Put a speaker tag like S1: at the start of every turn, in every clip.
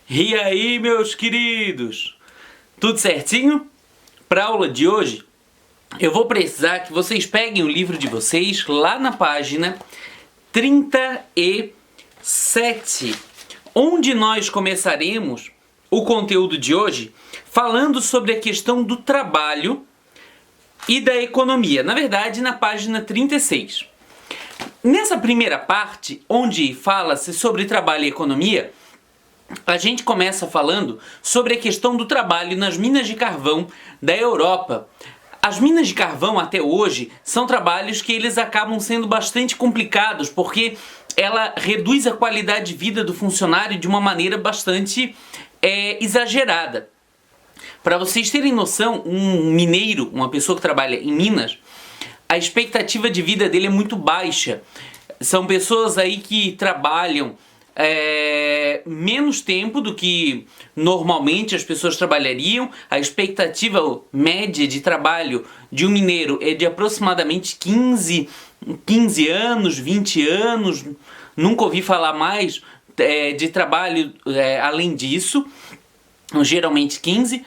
S1: E aí, meus queridos? Tudo certinho? Para a aula de hoje, eu vou precisar que vocês peguem o livro de vocês lá na página 37, onde nós começaremos o conteúdo de hoje falando sobre a questão do trabalho e da economia. Na verdade, na página 36. Nessa primeira parte, onde fala-se sobre trabalho e economia, a gente começa falando sobre a questão do trabalho nas minas de carvão da Europa. As minas de carvão até hoje são trabalhos que eles acabam sendo bastante complicados, porque ela reduz a qualidade de vida do funcionário de uma maneira bastante exagerada. Para vocês terem noção, um mineiro, uma pessoa que trabalha em Minas, a expectativa de vida dele é muito baixa. São pessoas aí que trabalham menos tempo do que normalmente as pessoas trabalhariam. A expectativa média de trabalho de um mineiro é de aproximadamente 15 anos, 20 anos. Nunca ouvi falar mais de trabalho além disso, geralmente 15.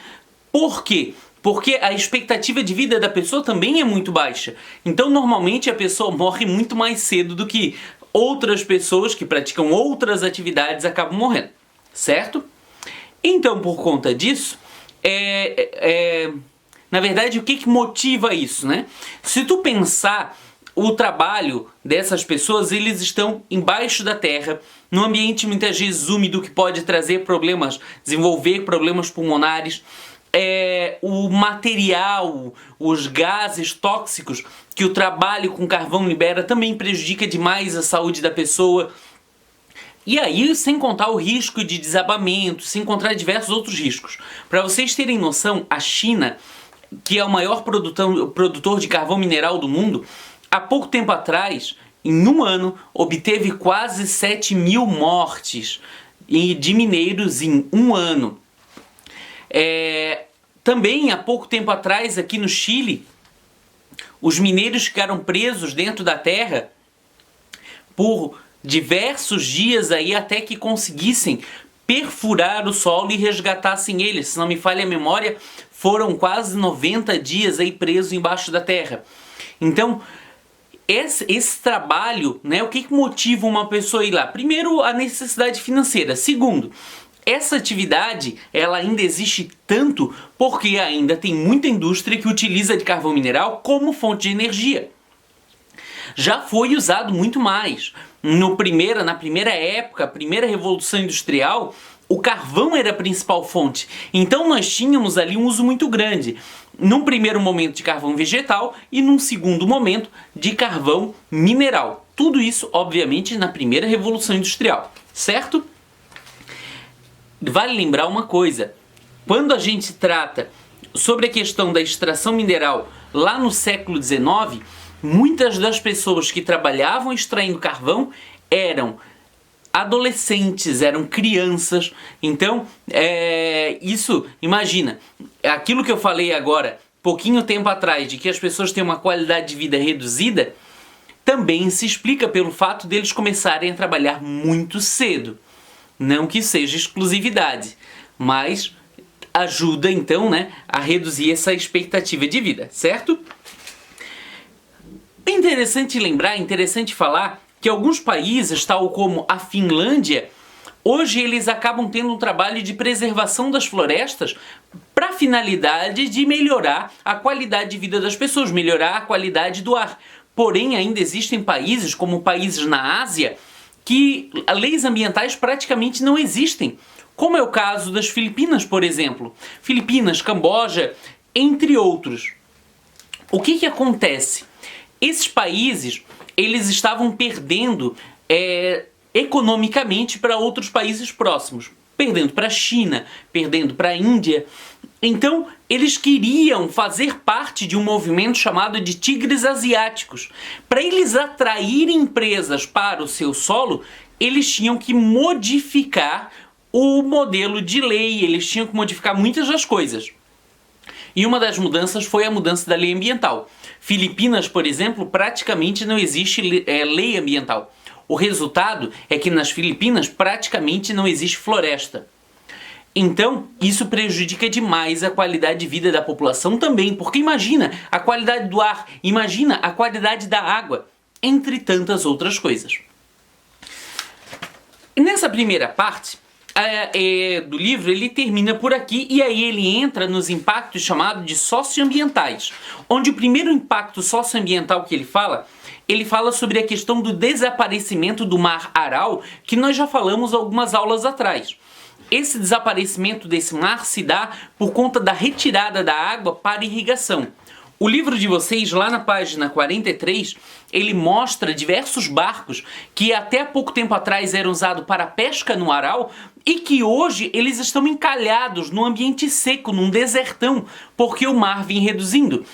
S1: Por quê? Porque a expectativa de vida da pessoa também é muito baixa. Então, normalmente, a pessoa morre muito mais cedo do que outras pessoas que praticam outras atividades acabam morrendo, certo? Então, por conta disso, na verdade, o que motiva isso, né? Se tu pensar, o trabalho dessas pessoas, eles estão embaixo da terra, num ambiente muitas vezes úmido que pode trazer problemas, desenvolver problemas pulmonares. O material, os gases tóxicos que o trabalho com carvão libera também prejudica demais a saúde da pessoa. E aí, sem contar o risco de desabamento, sem contar diversos outros riscos. Para vocês terem noção, a China, que é o maior produtor de carvão mineral do mundo, há pouco tempo atrás, em um ano, obteve quase 7.000 mortes de mineiros em um ano. Também há pouco tempo atrás, aqui no Chile, os mineiros ficaram presos dentro da terra por diversos dias aí até que conseguissem perfurar o solo e resgatassem eles. Se não me falha a memória, foram quase 90 dias aí presos embaixo da terra. Então, esse trabalho, né, o que motiva uma pessoa a ir lá? Primeiro, a necessidade financeira. Segundo, essa atividade, ela ainda existe tanto porque ainda tem muita indústria que utiliza de carvão mineral como fonte de energia. Já foi usado muito mais. Na primeira época, a primeira revolução industrial, o carvão era a principal fonte. Então nós tínhamos ali um uso muito grande. Num primeiro momento de carvão vegetal e num segundo momento de carvão mineral. Tudo isso, obviamente, na primeira revolução industrial, certo? Vale lembrar uma coisa, quando a gente trata sobre a questão da extração mineral lá no século XIX, muitas das pessoas que trabalhavam extraindo carvão eram adolescentes, eram crianças. Então, isso, imagina, aquilo que eu falei agora, pouquinho tempo atrás, de que as pessoas têm uma qualidade de vida reduzida, também se explica pelo fato deles começarem a trabalhar muito cedo. Não que seja exclusividade, mas ajuda então, né, a reduzir essa expectativa de vida, certo? É interessante lembrar, interessante falar que alguns países, tal como a Finlândia, hoje eles acabam tendo um trabalho de preservação das florestas para a finalidade de melhorar a qualidade de vida das pessoas, melhorar a qualidade do ar. Porém, ainda existem países, como países na Ásia, que leis ambientais praticamente não existem, como é o caso das Filipinas, por exemplo. Filipinas, Camboja, entre outros. O que acontece? Esses países, eles estavam perdendo economicamente para outros países próximos. Perdendo para a China, perdendo para a Índia. Então, eles queriam fazer parte de um movimento chamado de tigres asiáticos. Para eles atraírem empresas para o seu solo, eles tinham que modificar o modelo de lei, eles tinham que modificar muitas das coisas. E uma das mudanças foi a mudança da lei ambiental. Filipinas, por exemplo, praticamente não existe lei ambiental. O resultado é que nas Filipinas praticamente não existe floresta. Então, isso prejudica demais a qualidade de vida da população também, porque imagina a qualidade do ar, imagina a qualidade da água, entre tantas outras coisas. Nessa primeira parte do livro, ele termina por aqui e aí ele entra nos impactos chamados de socioambientais, onde o primeiro impacto socioambiental que ele fala sobre a questão do desaparecimento do mar Aral, que nós já falamos algumas aulas atrás. Esse desaparecimento desse mar se dá por conta da retirada da água para irrigação. O livro de vocês, lá na página 43, ele mostra diversos barcos que até pouco tempo atrás eram usados para pesca no Aral e que hoje eles estão encalhados num ambiente seco, num desertão, porque o mar vem reduzindo.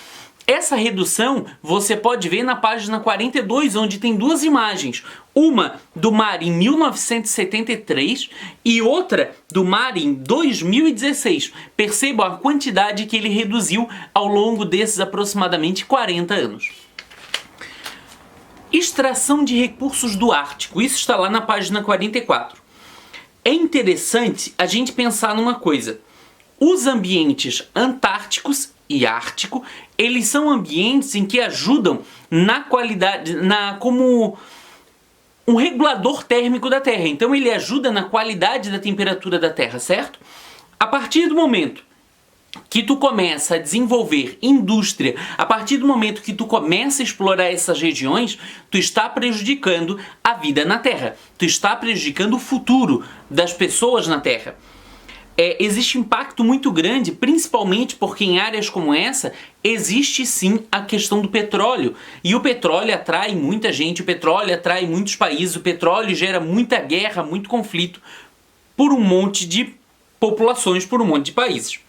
S1: Essa redução você pode ver na página 42, onde tem duas imagens. Uma do mar em 1973 e outra do mar em 2016. Percebam a quantidade que ele reduziu ao longo desses aproximadamente 40 anos. Extração de recursos do Ártico. Isso está lá na página 44. É interessante a gente pensar numa coisa. Os ambientes antárticos e ártico, eles são ambientes em que ajudam na qualidade, como um regulador térmico da Terra. Então ele ajuda na qualidade da temperatura da Terra, certo? A partir do momento que tu começa a desenvolver indústria, a partir do momento que tu começa a explorar essas regiões, tu está prejudicando a vida na Terra. Tu está prejudicando o futuro das pessoas na Terra. Existe impacto muito grande, principalmente porque em áreas como essa existe sim a questão do petróleo. E o petróleo atrai muita gente, o petróleo atrai muitos países, o petróleo gera muita guerra, muito conflito por um monte de populações, por um monte de países.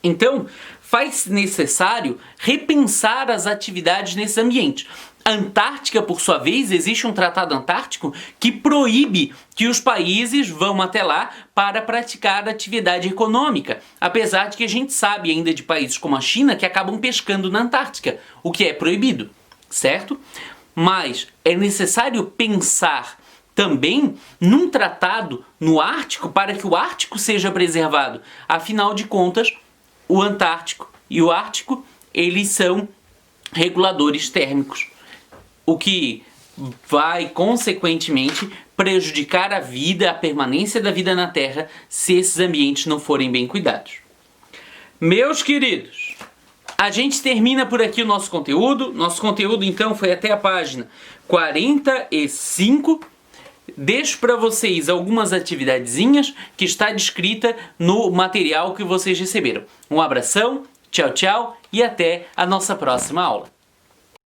S1: Então, faz necessário repensar as atividades nesse ambiente. A Antártica, por sua vez, existe um tratado antártico que proíbe que os países vão até lá para praticar atividade econômica, apesar de que a gente sabe ainda de países como a China que acabam pescando na Antártica, o que é proibido, certo? Mas é necessário pensar também num tratado no Ártico para que o Ártico seja preservado. Afinal de contas, o Antártico e o Ártico, eles são reguladores térmicos, o que vai, consequentemente, prejudicar a vida, a permanência da vida na Terra, se esses ambientes não forem bem cuidados. Meus queridos, a gente termina por aqui o nosso conteúdo. Nosso conteúdo, então, foi até a página 45. Deixo para vocês algumas atividadezinhas que está descrita no material que vocês receberam. Um abração, tchau, tchau e até a nossa próxima aula.